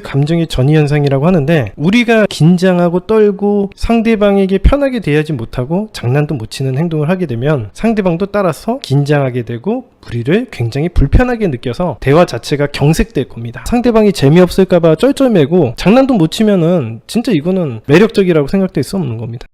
감정의 전이현상이라고 하는데, 우리가 긴장하고 떨고 상대방에게 편하게 대하지 못하고 장난도 못 치는 행동을 하게 되면 상대방도 따라서 긴장하게 되고 우리를 굉장히 불편하게 느껴서 대화 자체가 경색될 겁니다. 상대방이 재미없을까봐 쩔쩔매고 장난도 못 치면은 진짜 이거는 매력적이라고 생각될 수 없는 겁니다.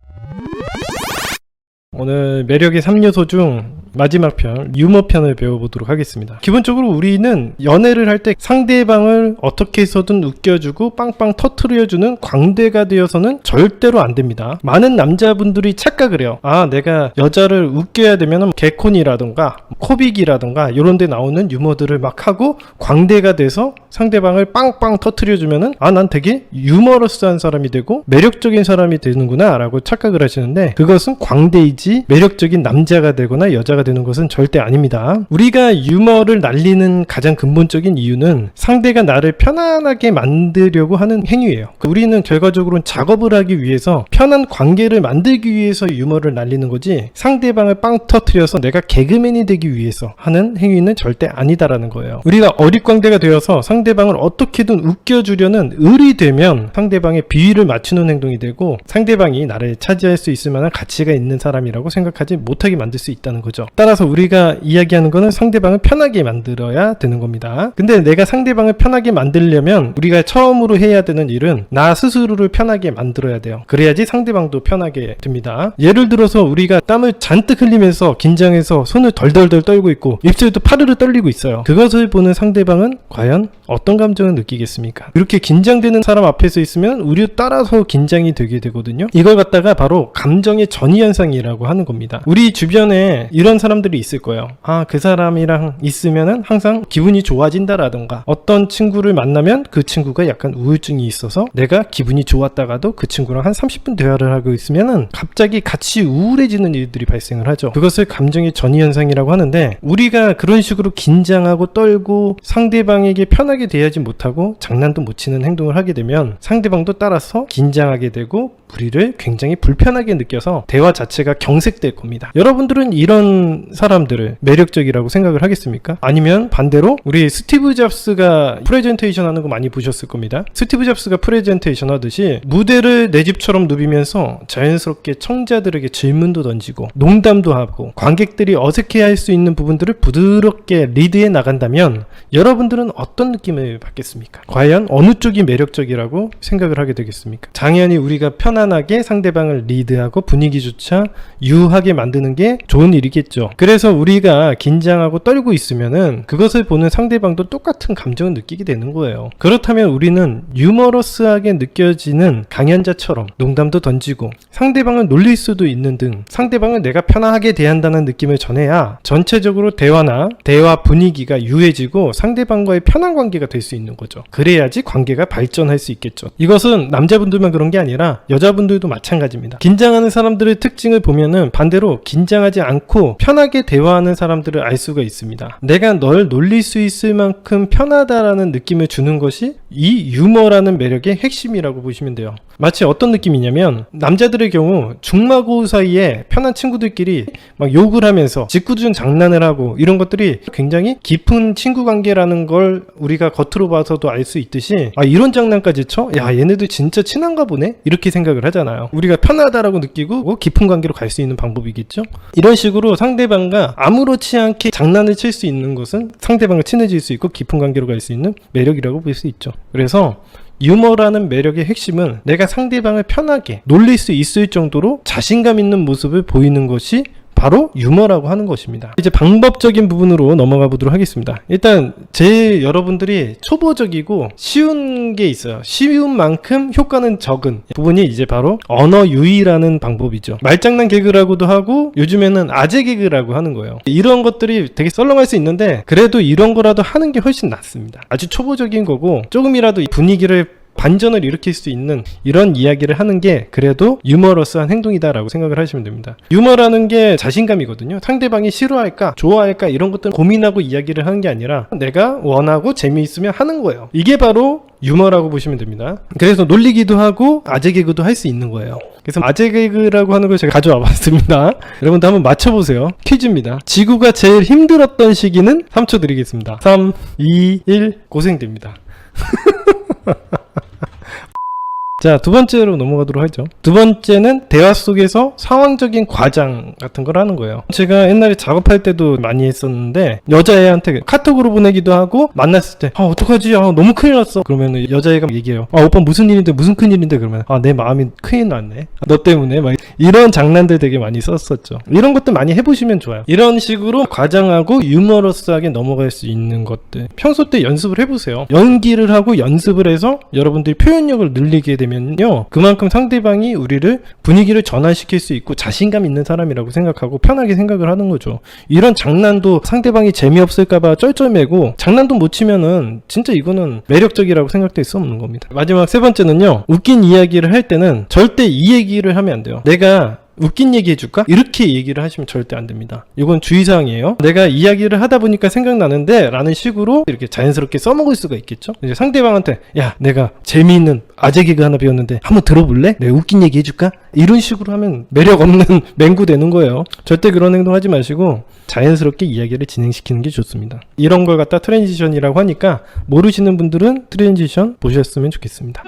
오늘 매력의 3요소 중 마지막 편, 유머 편을 배워보도록 하겠습니다. 기본적으로 우리는 연애를 할 때 상대방을 어떻게 해서든 웃겨주고 빵빵 터트려주는 광대가 되어서는 절대로 안 됩니다. 많은 남자분들이 착각을 해요. 아, 내가 여자를 웃겨야 되면 개콘이라던가 코빅이라던가 이런 데 나오는 유머들을 막 하고 광대가 돼서 상대방을 빵빵 터트려주면은 아, 난 되게 유머러스한 사람이 되고 매력적인 사람이 되는구나 라고 착각을 하시는데, 그것은 광대이지 매력적인 남자가 되거나 여자가 되는 것은 절대 아닙니다. 우리가 유머를 날리는 가장 근본적인 이유는 상대가 나를 편안하게 만들려고 하는 행위예요. 우리는 결과적으로는 작업을 하기 위해서 편한 관계를 만들기 위해서 유머를 날리는 거지, 상대방을 빵 터트려서 내가 개그맨이 되기 위해서 하는 행위는 절대 아니다라는 거예요. 우리가 어릿광대가 되어서 상대방을 어떻게든 웃겨주려는 을이 되면 상대방의 비위를 맞추는 행동이 되고 상대방이 나를 차지할 수 있을 만한 가치가 있는 사람이라고 생각하지 못하게 만들 수 있다는 거죠. 따라서 우리가 이야기하는 거는 상대방을 편하게 만들어야 되는 겁니다. 근데 내가 상대방을 편하게 만들려면 우리가 처음으로 해야 되는 일은 나 스스로를 편하게 만들어야 돼요. 그래야지 상대방도 편하게 됩니다. 예를 들어서 우리가 땀을 잔뜩 흘리면서 긴장해서 손을 덜덜덜 떨고 있고 입술도 파르르 떨리고 있어요. 그것을 보는 상대방은 과연 어떤 감정을 느끼겠습니까? 이렇게 긴장되는 사람 앞에서 있으면 우리 따라서 긴장이 되게 되거든요. 이걸 갖다가 바로 감정의 전이현상이라고 하는 겁니다. 우리 주변에 이런 사람들이 있을 거예요. 아, 그 사람이랑 있으면은 항상 기분이 좋아진다라던가, 어떤 친구를 만나면 그 친구가 약간 우울증이 있어서 내가 기분이 좋았다가도 그 친구랑 한 30분 대화를 하고 있으면은 갑자기 같이 우울해지는 일들이 발생을 하죠. 그것을 감정의 전이현상이라고 하는데, 우리가 그런 식으로 긴장하고 떨고 상대방에게 편하게 대하지 못하고 장난도 못 치는 행동을 하게 되면 상대방도 따라서 긴장하게 되고 우리를 굉장히 불편하게 느껴서 대화 자체가 경색될 겁니다. 여러분들은 이런 사람들을 매력적이라고 생각을 하겠습니까? 아니면 반대로 우리 스티브 잡스가 프레젠테이션 하는 거 많이 보셨을 겁니다. 스티브 잡스가 프레젠테이션 하듯이 무대를 내 집처럼 누비면서 자연스럽게 청자들에게 질문도 던지고 농담도 하고 관객들이 어색해할 수 있는 부분들을 부드럽게 리드해 나간다면 여러분들은 어떤 느낌을 받겠습니까? 과연 어느 쪽이 매력적이라고 생각을 하게 되겠습니까? 당연히 우리가 편안하게 상대방을 리드하고 분위기조차 유하게 만드는 게 좋은 일이겠죠. 그래서 우리가 긴장하고 떨고 있으면은 그것을 보는 상대방도 똑같은 감정을 느끼게 되는 거예요. 그렇다면 우리는 유머러스하게 느껴지는 강연자처럼 농담도 던지고 상대방을 놀릴 수도 있는 등 상대방을 내가 편안하게 대한다는 느낌을 전해야 전체적으로 대화나 대화 분위기가 유해지고 상대방과의 편한 관계가 될 수 있는 거죠. 그래야지 관계가 발전할 수 있겠죠. 이것은 남자분들만 그런 게 아니라 여자분들도 마찬가지입니다. 긴장하는 사람들의 특징을 보면은 반대로 긴장하지 않고 편하게 대화하는 사람들을 알 수가 있습니다. 내가 널 놀릴 수 있을 만큼 편하다라는 느낌을 주는 것이 이 유머라는 매력의 핵심이라고 보시면 돼요. 마치 어떤 느낌이냐면, 남자들의 경우 중마고 사이에 편한 친구들끼리 막 욕을 하면서 짓궂은 장난을 하고 이런 것들이 굉장히 깊은 친구 관계라는 걸 우리가 겉으로 봐서도 알 수 있듯이, 아, 이런 장난까지 쳐? 야, 얘네들 진짜 친한가 보네? 이렇게 생각을 하잖아요. 우리가 편하다라고 느끼고 깊은 관계로 갈 수 있는 방법이겠죠. 이런 식으로 상대방과 아무렇지 않게 장난을 칠 수 있는 것은 상대방과 친해질 수 있고 깊은 관계로 갈 수 있는 매력이라고 볼 수 있죠. 그래서 유머라는 매력의 핵심은 내가 상대방을 편하게 놀릴 수 있을 정도로 자신감 있는 모습을 보이는 것이 바로 유머라고 하는 것입니다. 이제 방법적인 부분으로 넘어가 보도록 하겠습니다. 일단 여러분들이 초보적이고 쉬운 게 있어요. 쉬운 만큼 효과는 적은 부분이 이제 바로 언어 유희라는 방법이죠. 말장난 개그라고도 하고 요즘에는 아재 개그라고 하는 거예요. 이런 것들이 되게 썰렁할 수 있는데 그래도 이런 거라도 하는 게 훨씬 낫습니다. 아주 초보적인 거고 조금이라도 분위기를 반전을 일으킬 수 있는 이런 이야기를 하는 게 그래도 유머러스한 행동이다라고 생각을 하시면 됩니다. 유머라는 게 자신감이거든요. 상대방이 싫어할까 좋아할까 이런 것들 고민하고 이야기를 하는 게 아니라 내가 원하고 재미있으면 하는 거예요. 이게 바로 유머라고 보시면 됩니다. 그래서 놀리기도 하고 아재 개그도 할 수 있는 거예요. 그래서 아재 개그라고 하는 걸 제가 가져와 봤습니다. 여러분도 한번 맞춰보세요. 퀴즈입니다. 지구가 제일 힘들었던 시기는 3초 드리겠습니다. 3, 2, 1 고생됩니다. 자, 두 번째로 넘어가도록 하죠. 두 번째는 대화 속에서 상황적인 과장 같은 걸 하는 거예요. 제가 옛날에 작업할 때도 많이 했었는데 여자애한테 카톡으로 보내기도 하고 만났을 때 어떡하지? 너무 큰일 났어. 그러면 여자애가 얘기해요. 오빠 무슨 일인데 무슨 큰일인데 그러면 내 마음이 큰일 났네. 너 때문에 막 이런 장난들 되게 많이 썼었죠. 이런 것들 많이 해보시면 좋아요. 이런 식으로 과장하고 유머러스하게 넘어갈 수 있는 것들 평소 때 연습을 해보세요. 연기를 하고 연습을 해서 여러분들이 표현력을 늘리게 되면요 그만큼 상대방이 우리를 분위기를 전환시킬 수 있고 자신감 있는 사람이라고 생각하고 편하게 생각을 하는 거죠. 이런 장난도 상대방이 재미없을까봐 쩔쩔매고 장난도 못 치면은 진짜 이거는 매력적이라고 생각될 수 없는 겁니다. 마지막 세 번째는요, 웃긴 이야기를 할 때는 절대 이 얘기를 하면 안 돼요. 내가 웃긴 얘기 해줄까? 이렇게 얘기를 하시면 절대 안 됩니다. 이건 주의사항이에요. 내가 이야기를 하다 보니까 생각나는데 라는 식으로 이렇게 자연스럽게 써먹을 수가 있겠죠. 이제 상대방한테 야 내가 재미있는 아재 개그 하나 배웠는데 한번 들어볼래? 내가 웃긴 얘기 해줄까? 이런 식으로 하면 매력 없는 맹구 되는 거예요. 절대 그런 행동 하지 마시고 자연스럽게 이야기를 진행시키는 게 좋습니다. 이런 걸 갖다 트랜지션이라고 하니까 모르시는 분들은 트랜지션 보셨으면 좋겠습니다.